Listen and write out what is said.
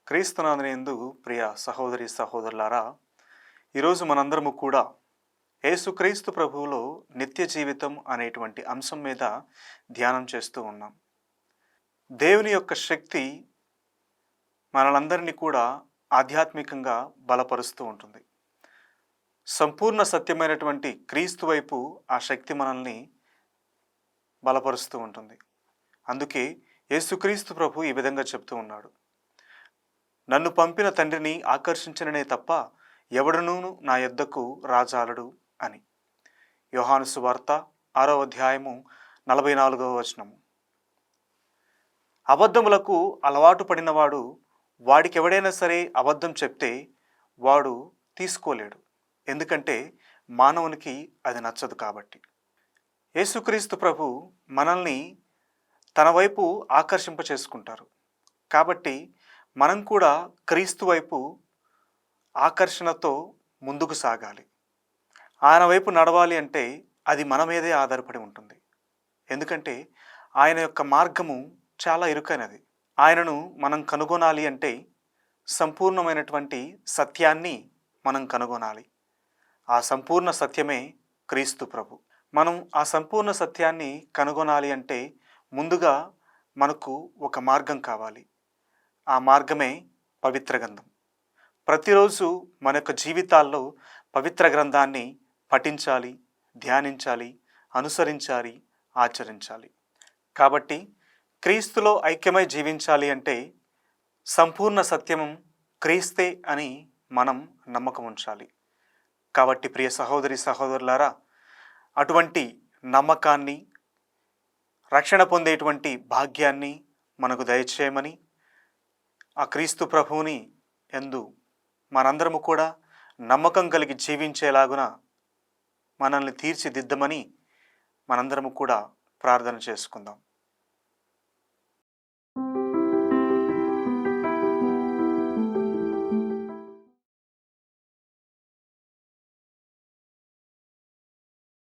క్రీస్తునాథునియందు ప్రియ సహోదరి సహోదరులారా, ఈరోజు మనందరము కూడా యేసుక్రీస్తు ప్రభువులో నిత్య జీవితం అనేటువంటి అంశం మీద ధ్యానం చేస్తూ ఉన్నాం. దేవుని యొక్క శక్తి మనలందరినీ కూడా ఆధ్యాత్మికంగా బలపరుస్తూ ఉంటుంది. సంపూర్ణ సత్యమైనటువంటి క్రీస్తు వైపు ఆ శక్తి మనల్ని బలపరుస్తూ ఉంటుంది. అందుకే యేసుక్రీస్తు ప్రభు ఈ విధంగా చెప్తూ ఉన్నాడు, నన్ను పంపిన తండ్రిని ఆకర్షించననే తప్ప ఎవడనూ నా యొద్దకు రాజాలడు అని. యోహాను సువార్త 6వ అధ్యాయము 44వ వచనము. అబద్ధములకు అలవాటు పడినవాడు వాడికి ఎవడైనా సరే అబద్ధం చెప్తే వాడు తీసుకోలేడు, ఎందుకంటే మానవునికి అది నచ్చదు కాబట్టి. యేసుక్రీస్తు ప్రభు మనల్ని తన వైపు ఆకర్షింప చేసుకుంటారు కాబట్టి మనం కూడా క్రీస్తు వైపు ఆకర్షణతో ముందుకు సాగాలి. ఆయన వైపు నడవాలి అంటే అది మన మీదే ఆధారపడి ఉంటుంది. ఎందుకంటే ఆయన యొక్క మార్గము చాలా ఇరుకైనది. ఆయనను మనం కనుగొనాలి అంటే సంపూర్ణమైనటువంటి సత్యాన్ని మనం కనుగొనాలి. ఆ సంపూర్ణ సత్యమే క్రీస్తు ప్రభు. మనం ఆ సంపూర్ణ సత్యాన్ని కనుగొనాలి అంటే ముందుగా మనకు ఒక మార్గం కావాలి. ఆ మార్గమే పవిత్ర గ్రంథం. ప్రతిరోజు మన యొక్క జీవితాల్లో పవిత్ర గ్రంథాన్ని పఠించాలి, ధ్యానించాలి, అనుసరించాలి, ఆచరించాలి. కాబట్టి క్రీస్తులో ఐక్యమై జీవించాలి అంటే సంపూర్ణ సత్యము క్రీస్తే అని మనం నమ్మకం ఉంచాలి. కాబట్టి ప్రియ సహోదరి సహోదరులారా, అటువంటి నమ్మకాన్ని, రక్షణ పొందేటువంటి భాగ్యాన్ని మనకు దయచేయమని, ఆ క్రీస్తు ప్రభువుని యందు మనందరము కూడా నమ్మకం కలిగి జీవించేలాగున మనల్ని తీర్చిదిద్దమని మనందరము కూడా ప్రార్థన చేసుకుందాం.